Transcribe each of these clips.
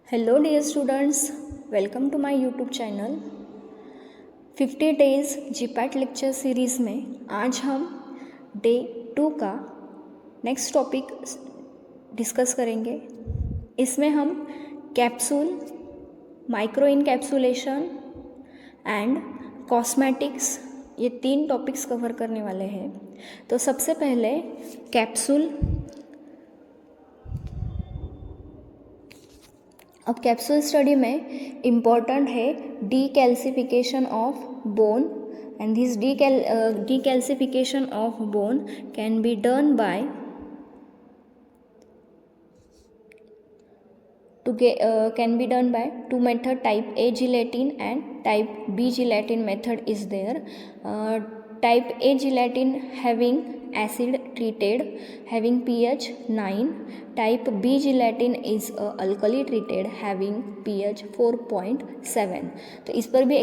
Hello dear students, welcome to my YouTube channel 50 days GPAT lecture series में आज हम day 2 का next topic discuss करेंगे। इसमें हम capsule, micro encapsulation and cosmetics, ये 3 टॉपिक्स कवर करने वाले हैं। तो सबसे पहले कैप्सूल। अब कैप्सूल स्टडी में इम्पॉर्टेंट है decalcification of bone, and this decalcification of bone can be done by two method, type A gelatin and type B gelatin method is there. Type A gelatin having acid treated, having pH 9. Type B gelatin is alkali treated, having pH 4.7. तो इस पर भी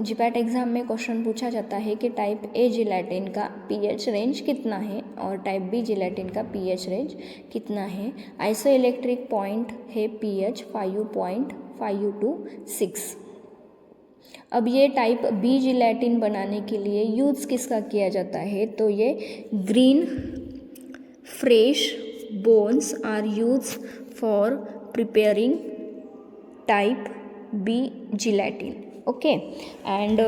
GPAT exam में question पूछा जाता है कि type A gelatin का पीएच रेंज कितना है और टाइप बी जिलेटिन का पीएच रेंज कितना है। आइसो इलेक्ट्रिक पॉइंट है पीएच 5.5 to 6। अब ये टाइप बी जिलेटिन बनाने के लिए यूज़ किसका किया जाता है, तो ये green fresh bones are use for preparing type B gelatin. Okay, and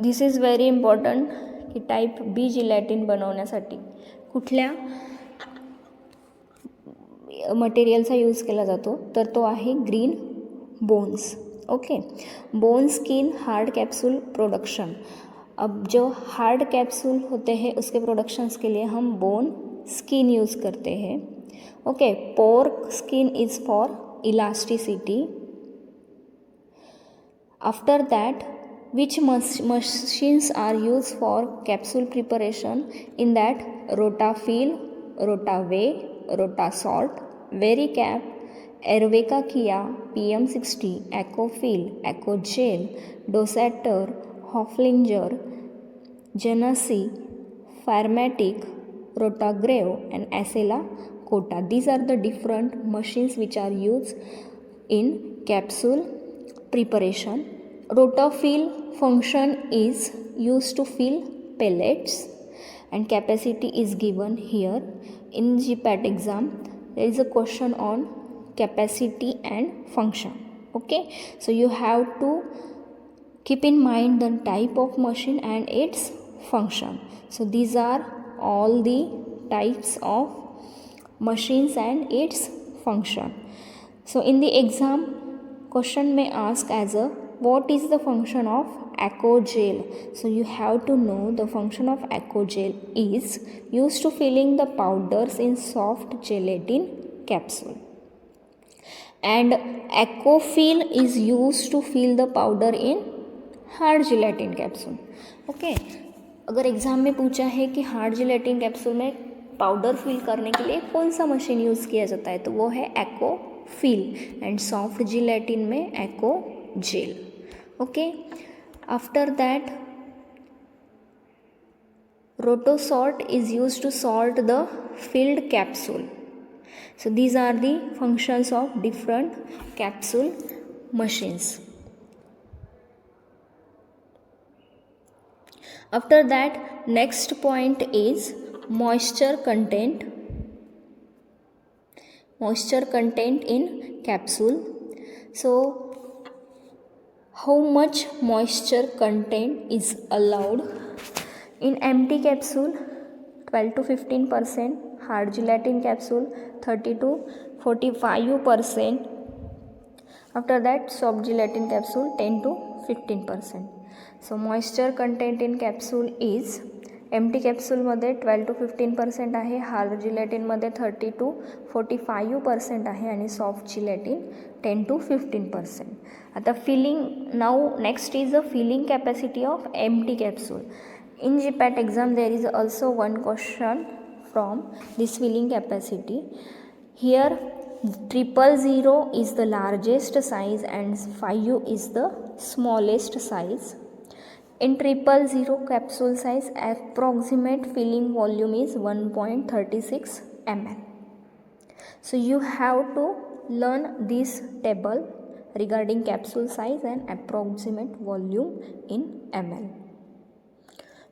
this is very important की टाइप बी जिलेटिन बनवण्यासाठी कुठल्या मटेरियलचा यूज केला जातो, तर तो आहे green bones. Okay, bone skin hard capsule production. अब जो हार्ड कैप्सूल होते हैं उसके प्रोडक्शंस के लिए हम बोन स्किन यूज़ करते हैं। Okay, pork skin is for elasticity. After that, which machines are used for capsule preparation? In that, Rotafil, Rotaway, Rotasalt, Vericap, Erveca Kia, PM60, Ecofil, Ecogel, Dosator, Hoflinger, Genesee, Pharmatic, Rotagrave and Acela Kota. These are the different machines which are used in capsule preparation. Rotafill function is used to fill pellets and capacity is given here. In GPAT exam, there is a question on capacity and function. Okay, so you have to keep in mind the type of machine and its function. So these are all the types of machines and its function. So in the exam, question may ask as a what is the function of Ecogel? So you have to know the function of Ecogel is used to filling the powders in soft gelatin capsule, and Ecofil is used to fill the powder in hard gelatin capsule. Okay, अगर exam में पूछा है कि hard gelatin capsule में powder fill करने के लिए कौन सा मशीन यूज़ किया जाता है, तो वो है एक्ोफिल, एंड सॉफ्ट जिलेटिन में एक्ोजेल। Okay, after that rotosort is use to sort the filled capsule. So these are the functions of different capsule machines. After that, next point is moisture content in capsule. So how much moisture content is allowed in empty capsule? 12 to 15%, hard gelatin capsule 30 to 45%. After that, soft gelatin capsule 10 to 15%. So moisture content in capsule is empty capsule मध्ये 12 to 15% आहे, hard gelatin मध्ये 30 to 45% आहे आणि soft gelatin 10 to 15%. आता filling, now next is a filling capacity of empty capsule. In GPAT exam there is also one question from this filling capacity. Here 000 is the largest size and 5U is the smallest size. In 000 capsule size, approximate filling volume is 1.36 ml. So you have to learn this table regarding capsule size and approximate volume in ml.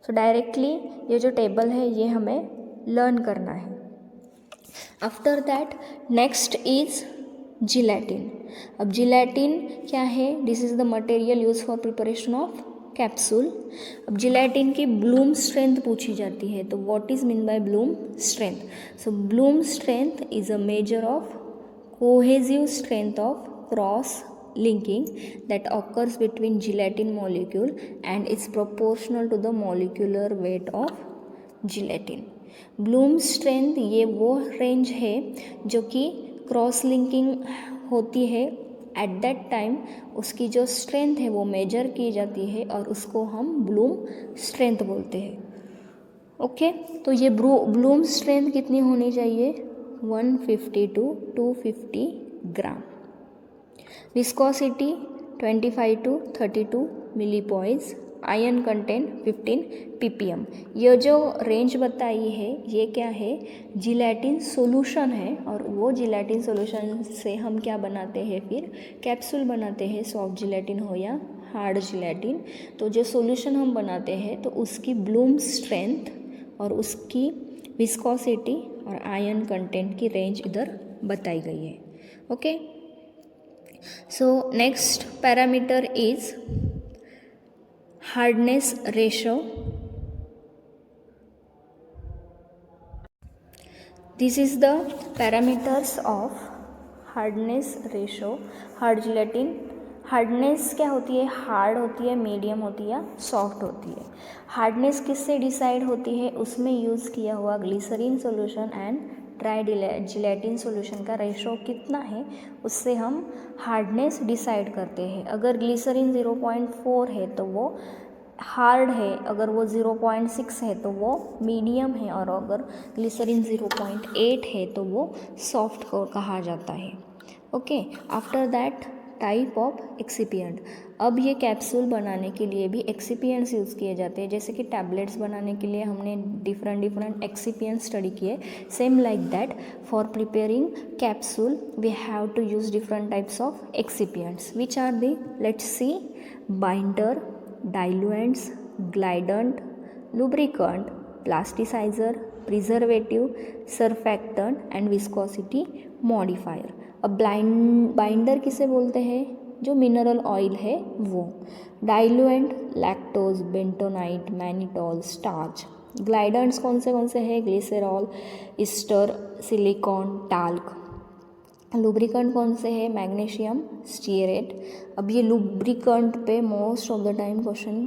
So directly ये जो table है ये हमें learn करना है. After that next is gelatin. अब gelatin क्या है? This is the material use for preparation of capsule. अब जिलेटिन की ब्लूम स्ट्रेंथ पूछी जाती है, तो what is mean by Bloom strength? So Bloom strength is a measure of cohesive strength of cross linking that occurs between gelatin molecule and is proportional to the molecular weight of gelatin. Bloom strength ये वो range है जो कि cross linking होती है, at that time उसकी जो strength है वो मेजर की जाती है और उसको हम ब्लूम स्ट्रेंथ बोलते हैं. ओके, तो ये ब्लूम स्ट्रेंथ कितनी होनी चाहिए? 150 to 250 gram. Viscosity 25 to 32 millipoise. Ion content 15 ppm. ये जो रेंज बताई है ये क्या है? जिलेटिन सॉल्यूशन है, और वो जिलेटिन सॉल्यूशन से हम क्या बनाते हैं? फिर कैप्सूल बनाते हैं, सॉफ्ट जिलेटिन हो या हार्ड जिलेटिन. तो जो सॉल्यूशन हम बनाते हैं तो उसकी ब्लूम स्ट्रेंथ और उसकी विस्कोसिटी और आयन कंटेंट की रेंज इधर बताई गई है. Okay, so next parameter is hardness ratio. This is the parameters of hardness ratio. Hard gelatin hardness क्या होती है? हार्ड होती है, मीडियम होती है, सॉफ्ट होती है. हार्डनेस किससे डिसाइड होती है? उसमें यूज़ किया हुआ glycerin solution and dry gelatin solution का रेशो कितना है उससे हम हार्डनेस डिसाइड करते हैं. अगर ग्लिसरीन 0.4 है तो वो हार्ड है, अगर वो 0.6 है तो वो मीडियम है, और अगर ग्लिसरीन 0.8 है तो वो सॉफ्ट कहा जाता है. Okay, after that type of excipient. अब ये कैप्सूल बनाने के लिए भी एक्सिपिएंट्स यूज़ किए जाते हैं. जैसे कि टैबलेट्स बनाने के लिए हमने डिफरेंट एक्सिपिएंट्स स्टडी किए. Same like that for preparing capsule we have to use different types of excipients. Which are the? Let's see. Binder, diluents, glidant, lubricant, plasticizer, preservative, surfactant and viscosity modifier. अब binder किसे बोलते हैं? जो mineral oil है वो. Diluent lactose, bentonite, mannitol, starch. Glidants कौन से हैं? Glycerol, ester, silicon, talc. Lubricant कौन से है? Magnesium, stearate. अब ये लुब्रिकेंट पे most of the time question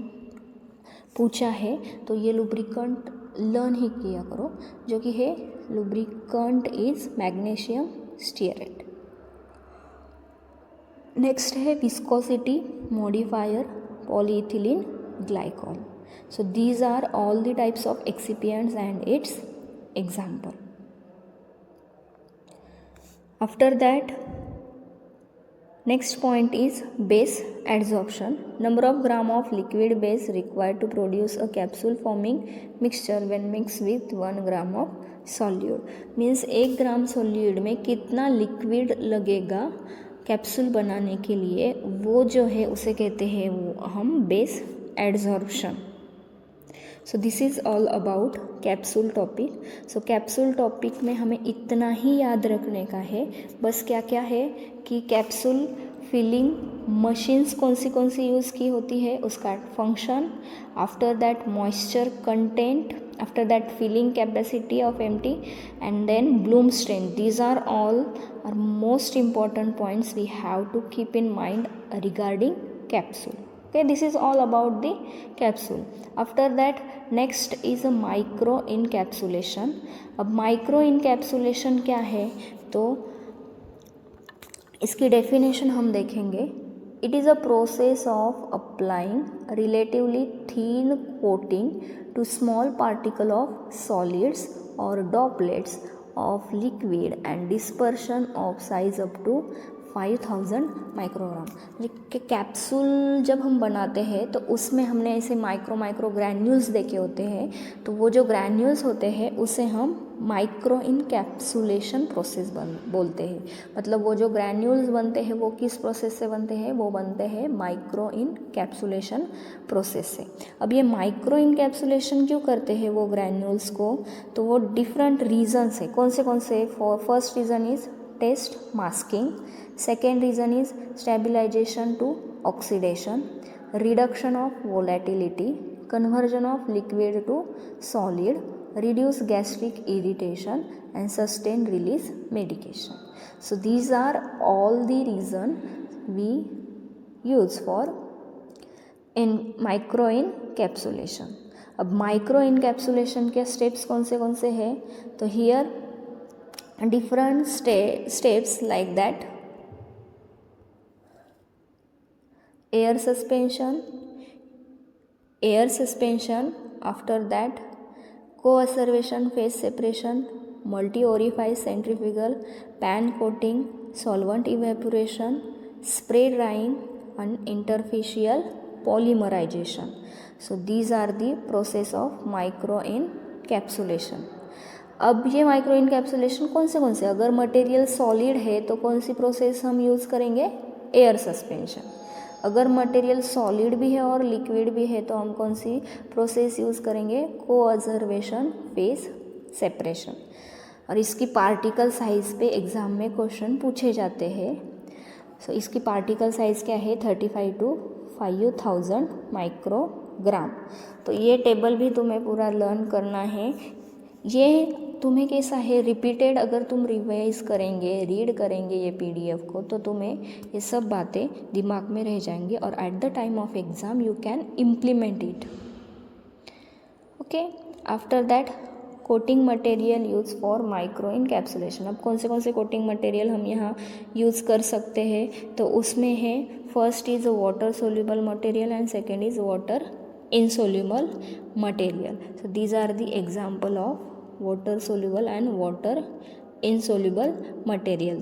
पूछा है, तो ये लुब्रिकेंट लर्न ही किया करो, जो कि है lubricant is magnesium stearate. Next है viscosity modifier, polyethylene glycol. So these are all the types of excipients and its example. After that, next point is base adsorption. Number of gram of liquid base required to produce a capsule forming mixture when mixed with 1 gram of solute. Means 1 gram solute में कितना liquid लगेगा capsule बनाने के लिए, वो जो है उसे कहते हैं वो हम base adsorption. So this is all about capsule topic. So capsule topic में हमें इतना ही याद रखने का है बस. क्या क्या है कि कैप्सूल फिलिंग मशीन्स कौन सी यूज़ की होती है, उसका function, after that moisture content, after that filling capacity of empty, and then bloom strength. These are all are most important points we have to keep in mind regarding capsule. Okay, this is all about the capsule. After that next is a micro encapsulation. अब micro encapsulation क्या है, तो इसकी definition हम देखेंगे. It is a process of applying relatively thin coating to small particle of solids or droplets of liquid and dispersion of size up to 5000 microgram. Capsule जब हम बनाते हैं तो उसमें हमने ऐसे माइक्रो ग्रैन्यूल्स देखे होते हैं, तो वो जो ग्रैन्यूल्स होते हैं उसे हम माइक्रो इनकैप्सुलेशन प्रोसेस बोलते हैं। मतलब वो जो ग्रैन्यूल्स बनते हैं वो किस प्रोसेस से बनते हैं, वो बनते हैं माइक्रो इनकैप्सुलेशन प्रोसेस से। अब ये माइक्रो इनकैप्सुलेशन क्यों करते हैं वो ग्रैन्यूल्स को, तो वो डिफरेंट रीजन है। कौन से first reason is taste masking, second reason is stabilisation to oxidation, reduction of volatility, conversion of liquid to solid, reduce gastric irritation and sustain release medication. So these are all the reason we use for in micro encapsulation. अब micro encapsulation के steps कौन से हैं, तो here different steps like that air suspension, after that co-acervation phase separation, multi-orifice centrifugal, pan coating, solvent evaporation, spray drying and interfacial polymerization. So these are the process of microencapsulation. अब ये micro encapsulation कौन से, अगर material solid है तो कौन सी process हम use करेंगे, एयर सस्पेंशन। अगर मटेरियल सॉलिड भी है और लिक्विड भी है तो हम कौन सी प्रोसेस यूज़ करेंगे, कोअजर्वेशन फेज सेपरेशन। और इसकी पार्टिकल साइज़ पे एग्ज़ाम में क्वेश्चन पूछे जाते हैं। सो इसकी पार्टिकल साइज़ क्या है, 35 to 5000 माइक्रोग्राम। तो ये टेबल भी तुम्हें पूरा लर्न करना है। ये तुम्हें कैसा है, रिपीटेड अगर तुम रिवाइज करेंगे, रीड करेंगे ये पीडीएफ को, तो तुम्हें ये सब बातें दिमाग में रह जाएंगी और at the time of exam you can implement it. Okay, after that coating material use for micro encapsulation. अब कौन से कोटिंग मटेरियल हम यहाँ यूज़ कर सकते हैं, तो उसमें है first is water soluble material and second is water insoluble material. So these are the example of water soluble and water insoluble material.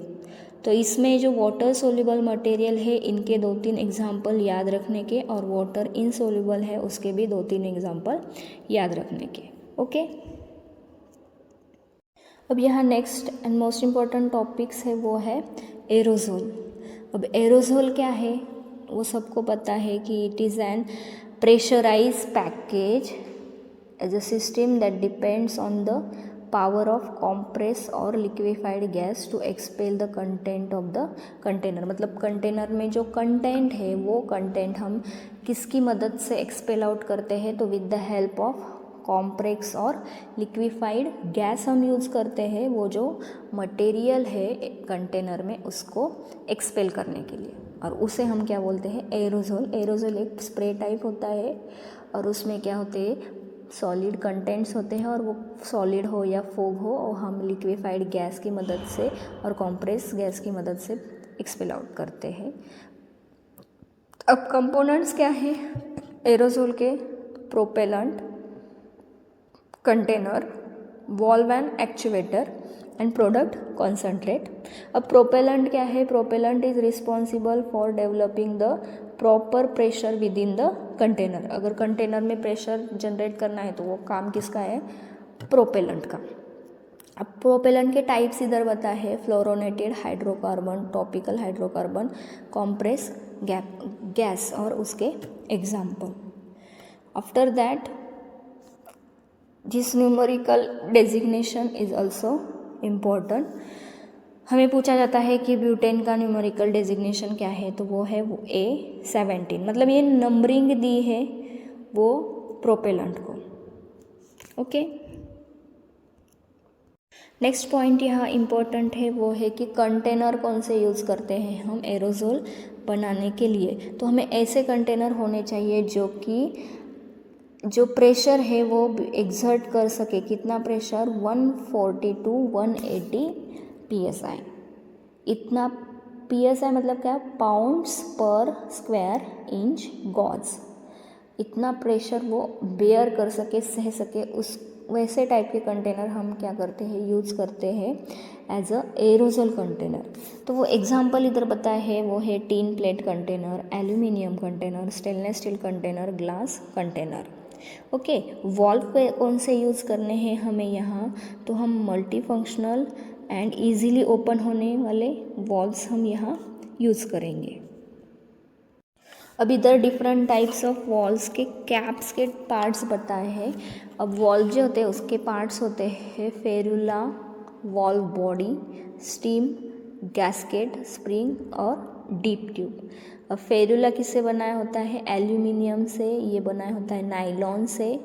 तो इसमें जो वाटर सोल्यूबल मटेरियल है इनके 2-3 एग्जाम्पल याद रखने के, और वाटर इनसोल्यूबल है उसके भी 2-3 एग्जाम्पल याद रखने के। ओके, अब यहाँ next and most important topics है वो है एरोजोल। अब एरोजोल क्या है, वो सबको पता है कि it is an pressurized package as a system that depends on the power of compressed or liquefied gas to expel the content of the container। मतलब कंटेनर में जो कंटेंट है वो कंटेंट हम किसकी मदद से एक्सपेल आउट करते हैं, तो with the help of complex और लिक्विफाइड गैस हम यूज़ करते हैं वो जो मटेरियल है कंटेनर में उसको एक्सपेल करने के लिए, और उसे हम क्या बोलते हैं, एरोजोल। एरोजोल एक स्प्रे टाइप होता है और उसमें क्या होते हैं, सॉलिड कंटेंट्स होते हैं, और वो सॉलिड हो या फोग हो और हम लिक्विफाइड गैस की मदद से और कॉम्प्रेस गैस की मदद से एक्सपेल आउट करते हैं। अब कंपोनेंट्स क्या हैं एरोजोल के, propellant, container, valve and actuator and product concentrate. अब प्रोपेलेंट क्या है, propellant is responsible for developing the proper pressure with in the container. अगर कंटेनर में प्रेशर जनरेट करना है तो वो काम किसका है, प्रोपेलेंट का। अब प्रोपेलेंट के टाइप्स इधर बता है, fluorinated hydrocarbon, topical hydrocarbon, compress gas और उसके example. After that this numerical designation is also important. हमें पूछा जाता है कि ब्यूटेन का न्यूमेरिकल डेजिग्नेशन क्या है, तो वो है A17। मतलब ये नंबरिंग दी है वो प्रोपेलेंट को। ओके, नेक्स्ट पॉइंट यहाँ इम्पोर्टेंट है वो है कि कंटेनर कौन से यूज़ करते हैं हम एरोजोल बनाने के लिए। तो हमें ऐसे कंटेनर होने चाहिए जो प्रेशर है वो एक्सर्ट कर सके। कितना प्रेशर, 140 to 180 PSI। इतना PSI मतलब क्या, पाउंड्स पर स्क्वायर इंच गॉज। इतना प्रेशर वो बेयर कर सके, सह सके, वैसे टाइप के कंटेनर हम क्या करते हैं, यूज़ करते हैं एज अ एरोजोल कंटेनर। तो वो एग्जांपल इधर बताया है, वो है tin plate container, aluminium container, stainless steel container, glass container. Okay, valve पे कौन से यूज़ करने हैं हमें यहाँ, तो हम multi functional and easily open होने वाले वॉल्व्स हम यहाँ यूज़ करेंगे। अब इधर डिफरेंट टाइप्स ऑफ वॉल्व्स के कैप्स के पार्ट्स बताए हैं। अब वॉल्व जो होते हैं उसके पार्ट्स होते हैं Ferula, valve body, steam, gasket, spring और डीप ट्यूब। अब फेरुला किससे बनाया होता है, एल्यूमिनियम से, ये बनाया होता है नाइलॉन से।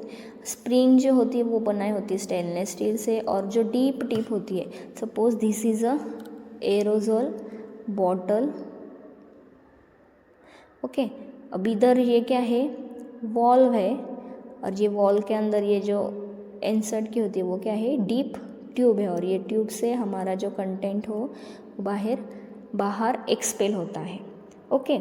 स्प्रिंग जो होती है वो बनाई होती है स्टेनलेस स्टील से। और जो डीप टिप होती है, suppose this is a aerosol bottle. Okay, अब इधर ये क्या है, वॉल्व है, और ये वॉल्व के अंदर ये जो इंसर्ट की होती है वो क्या है, डीप ट्यूब है, और ये ट्यूब से हमारा जो कंटेंट हो बाहर एक्सपेल होता है। ओके,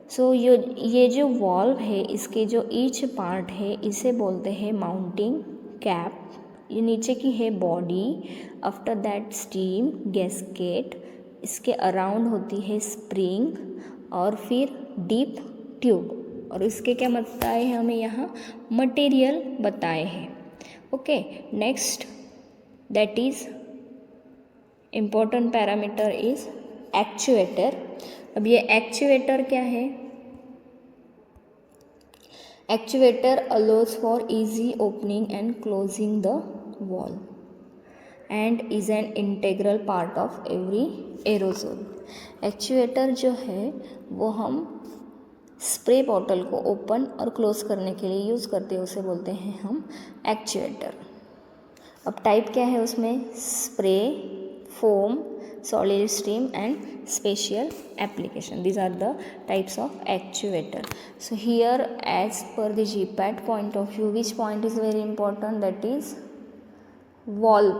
सो ये जो वॉल्व है इसके जो ईच पार्ट है इसे बोलते हैं माउंटिंग कैप। ये नीचे की है body, after that steam, gasket, इसके अराउंड होती है स्प्रिंग, और फिर डीप ट्यूब। और इसके क्या बताए हैं हमें यहाँ, मटेरियल बताए हैं। Okay, next that is important parameter is actuator. अब ये एक्चुएटर क्या है, actuator allows for easy opening and closing the wall and is an integral part of every aerosol. Actuator जो है वो हम स्प्रे बॉटल को ओपन और क्लोज करने के लिए यूज़ करते हैं, उसे बोलते हैं हम एक्चुएटर। अब टाइप क्या है उसमें, spray, foam, solid stream and special application. These are the types of actuator. So here as per the GPAT point of view, which point is very important, that is valve.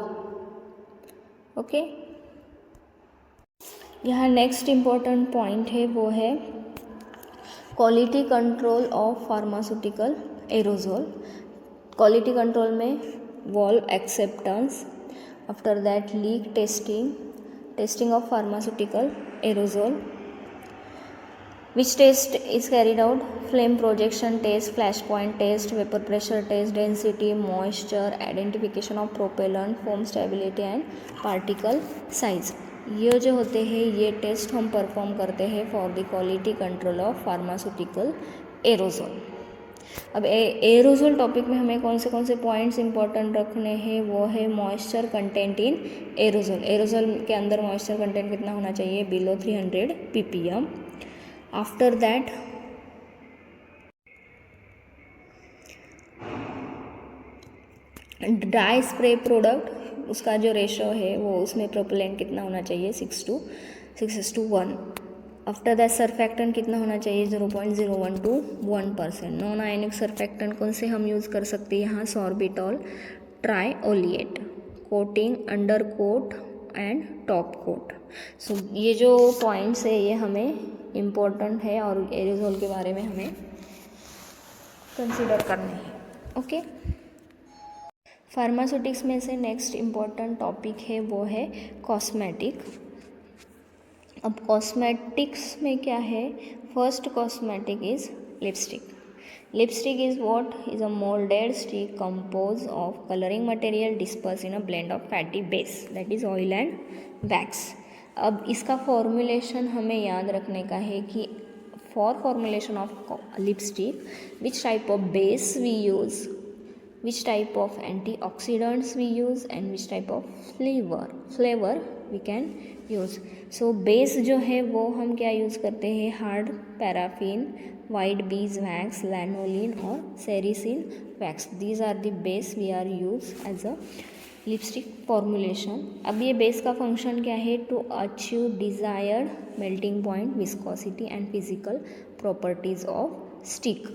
Okay, यहाँ next important point है वो है quality control of pharmaceutical aerosol. Quality control में valve acceptance, after that leak testing of pharmaceutical aerosol. Which test is carried out? Flame projection test, flash point test, vapor pressure test, density, moisture, identification of propellant, foam stability and particle size. ये जो होते हैं ये test हम perform करते हैं for the quality control of pharmaceutical aerosol. अब aerosol topic में हमें कौन से पॉइंट्स इंपॉर्टेंट रखने हैं, वो है moisture content in aerosol. Aerosol के अंदर मॉइस्चर कंटेंट कितना होना चाहिए, below 300 ppm। After that dry spray product, उसका जो रेशो है वो उसमें प्रोपेलेंट कितना होना चाहिए, 6:1। आफ्टर दैट सरफेक्टेंट कितना होना चाहिए, 0.01 to 1%। नॉन आयनिक सरफेक्टेंट कौन से हम यूज़ कर सकते हैं यहाँ, sorbitol, trioleate. Coating, under coat and top coat. So ये जो पॉइंट्स है ये हमें इम्पोर्टेंट है और एरोजोल के बारे में हमें कंसिडर करने हैं। ओके, फार्मास्यूटिक्स में से नेक्स्ट इम्पॉर्टेंट टॉपिक है वो है कॉस्मेटिक। अब कॉस्मेटिक्स में क्या है, first cosmetic is lipstick. Lipstick is what, is a moulded stick compose of colouring material disperse in a blend of fatty base, that is oil and wax. अब इसका formulation हमें याद रखने का है कि for formulation of lipstick which type of base we use, which type of antioxidants we use and which type of flavor we can use. So base जो है वो हम क्या यूज़ करते हैं, hard paraffin, white bees wax, lanolin और ceresin wax. These are the base we are use as a lipstick formulation. अब ये बेस का फंक्शन क्या है, to achieve desired melting point, viscosity and physical properties of stick.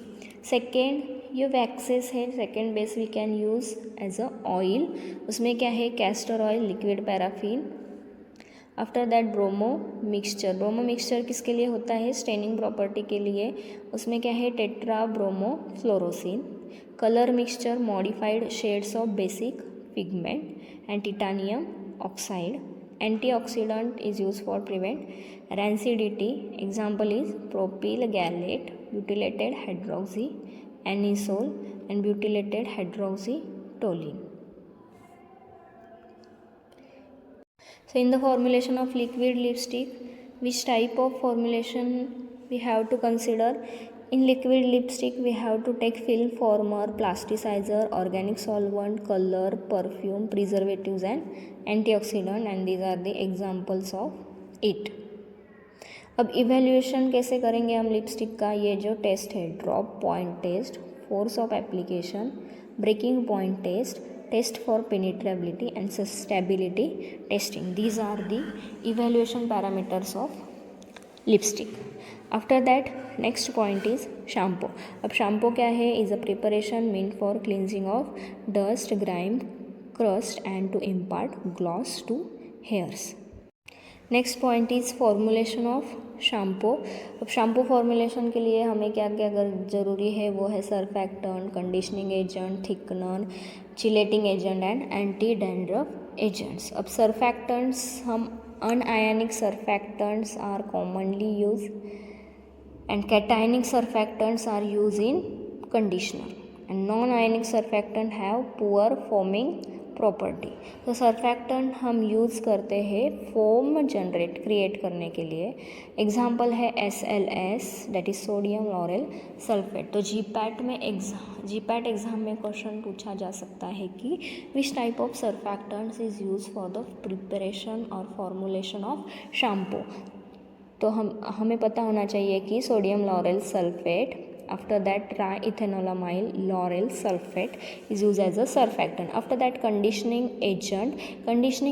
Second ये waxes है, second base we can use as a oil. उसमें क्या है, castor oil, liquid paraffin. After that bromo mixture. Bromo mixture किसके लिए होता है, staining property के लिए। उसमें क्या है, tetra bromo fluorescein. color mixture, modified shades of basic pigment, and titanium oxide. Antioxidant is used for prevent rancidity. Example is propyl gallate, butylated hydroxy anisole, and butylated hydroxytoluene. So in the formulation of liquid lipstick, which type of formulation we have to consider? In liquid lipstick, we have to take film former, plasticizer, organic solvent, color, perfume, preservatives and antioxidant, and these are the examples of it. अब evaluation कैसे करेंगे हम lipstick का? ये जो test है, drop point test, force of application, breaking point test for penetrability and stability testing. These are the evaluation parameters of lipstick. After that, next point is shampoo. अब shampoo क्या है? Is a preparation meant for cleansing of dust, grime, crust and to impart gloss to hairs. Next point is formulation of shampoo. अब shampoo formulation के लिए हमें क्या क्या ज़रूरी है? वो है surfactant, conditioning agent, thickener, chelating agent and anti dandruff agents. अब सरफैक्टेंट्स, हम anionic surfactants are commonly use and cationic surfactants are use in conditioner and non ionic surfactant have poor foaming property. तो surfactant हम use करते हैं foam generate create करने के लिए. Example है SLS, that is sodium lauryl sulfate. तो GPAT exam में क्वेश्चन पूछा जा सकता है कि which type of surfactants is use for the preparation और फॉर्मुलेशन ऑफ शैम्पू. तो हमें पता होना चाहिए कि sodium lauryl sulfate, after that triethanolamyl lauryl sulfate is used as a surfactant. After that, conditioning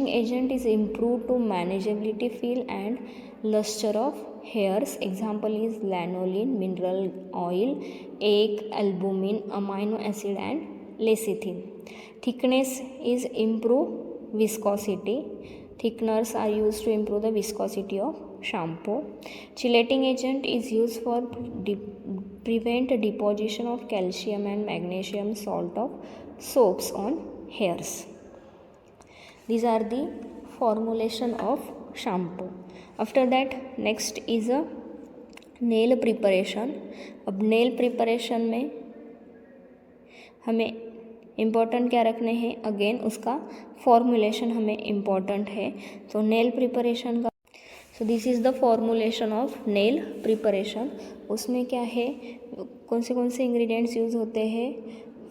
agent is improved to manageability, feel and luster of hairs. Example is lanolin, mineral oil, egg, albumin, amino acid and lecithin. Thickness is improve viscosity. Thickeners are used to improve the viscosity of shampoo. Chelating agent is used for prevent deposition of calcium and magnesium salt of soaps on hairs. These are the formulation of shampoo. After that, next is a nail preparation. अब nail preparation में हमें important क्या रखने हैं? Again उसका formulation हमें important है. तो नेल प्रिपरेशन का, so this is the formulation of nail preparation. उसमें क्या है, कौन से इंग्रेडिएंट्स यूज़ होते हैं?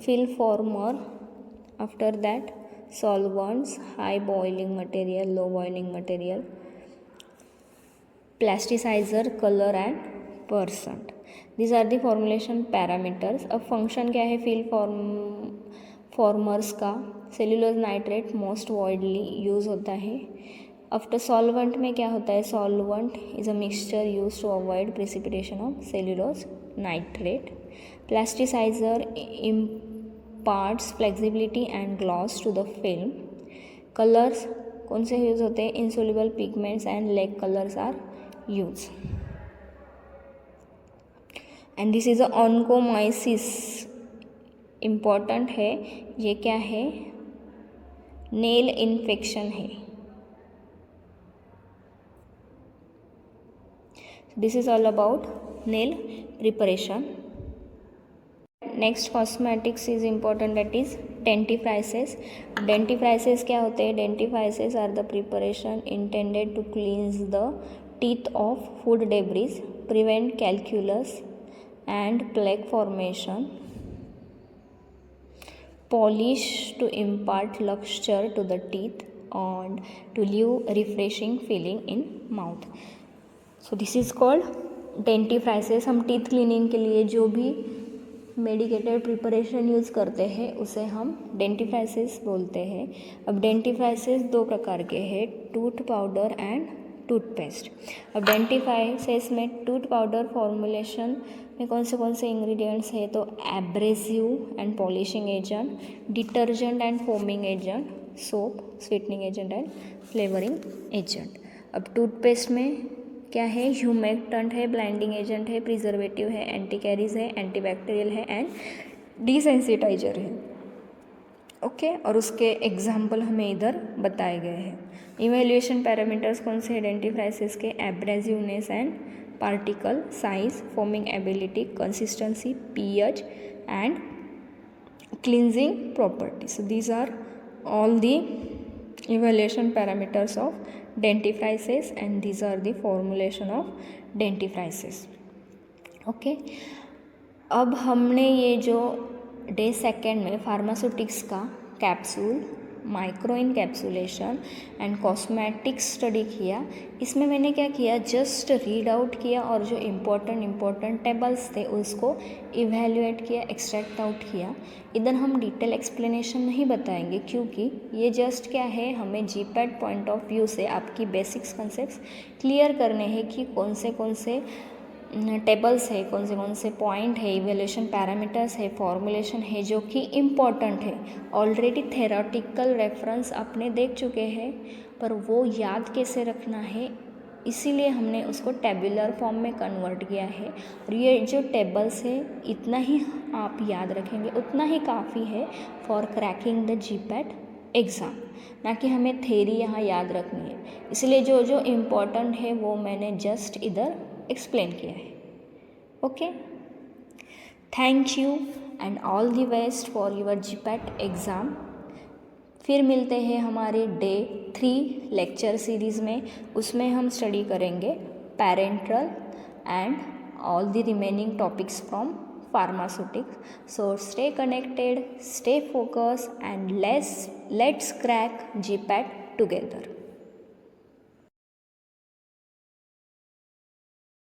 Film former, after that solvents, high boiling material, low boiling material, plasticiser, colour and percent. This are the formulation parameters. अब function क्या है फिल फॉर्मर्स का? Cellulose nitrate most widely use होता है. आफ्टर सॉल्वेंट में क्या होता है? Solvent is a mixture use to avoid precipitation of cellulose nitrate. Plasticizer imparts flexibility and gloss to the film. Colours कौन से यूज़ होते हैं? Insoluble pigments and lake colours are use. And this is a onychomycosis, important है. ये क्या है? Nail infection है. This is all about nail preparation. Next cosmetics is important, that is dentifrices. Dentifrices क्या होते हैं? Dentifrices are the preparation intended to cleanse the teeth of food debris, prevent calculus and plaque formation, polish to impart luster to the teeth and to leave refreshing feeling in mouth. So this is called dentifrices. हम teeth cleaning के लिए जो भी medicated preparation use करते हैं उसे हम डेंटिफ्राइसेस बोलते हैं. अब डेंटिफ्राइसेस दो प्रकार के हैं, टूथ पाउडर एंड टूथपेस्ट. अब डेंटिफ्राइसेस में टूथ पाउडर फॉर्मुलेशन में कौन से इंग्रेडिएंट्स है? तो abrasive and polishing agent, detergent and foaming agent, soap, sweetening agent and flavouring agent. अब टूथपेस्ट में क्या है? ह्यूमेक्टेंट है, ब्लाइंडिंग एजेंट है, प्रिजर्वेटिव है, एंटी कैरीज है, एंटीबैक्टीरियल है एंड डिसेंसिटाइजर है। ओके और उसके एग्जाम्पल हमें इधर बताए गए हैं। इवेल्यूएशन पैरामीटर्स कौन से आइडेंटिफाइज इसके? Abrasiveness and particle size, foaming ability, consistency, pH and cleansing properties. So these are all the evaluation parameters of dentifrices and these are the formulation of dentifrices. Okay अब हमने ये जो day second में pharmaceutics का capsule, micro encapsulation and cosmetics study किया, इसमें मैंने क्या किया, जस्ट रीड आउट किया और जो इम्पोर्टेंट टेबल्स थे उसको इवेल्युएट किया, एक्सट्रैक्ट आउट किया। इधर हम डिटेल एक्सप्लेनेशन नहीं बताएंगे क्योंकि ये जस्ट क्या है, हमें जीपैट पॉइंट ऑफ व्यू से आपकी बेसिक्स कॉन्सेप्ट्स क्लियर करने हैं कि कौन से टेबल्स है, कौन से पॉइंट है, इवेल्यूएशन पैरामीटर्स है, फॉर्मुलेशन है जो कि इम्पॉर्टेंट है। ऑलरेडी थेरोटिकल रेफरेंस आपने देख चुके हैं पर वो याद कैसे रखना है, इसीलिए हमने उसको टेबुलर फॉर्म में कन्वर्ट किया है। और ये जो टेबल्स है इतना ही आप याद रखेंगे उतना ही काफ़ी है for cracking the GPAT exam, ना कि हमें थेरी यहाँ याद रखनी है। इसलिए जो इम्पोर्टेंट है वो मैंने जस्ट इधर एक्सप्लेन किया है। Okay, thank you and all the best for your GPAT exam. फिर मिलते हैं हमारे डे 3 लेक्चर सीरीज़ में, उसमें हम स्टडी करेंगे parental and all the remaining topics from pharmaceutics. So stay connected, stay focus and let's crack GPAT together.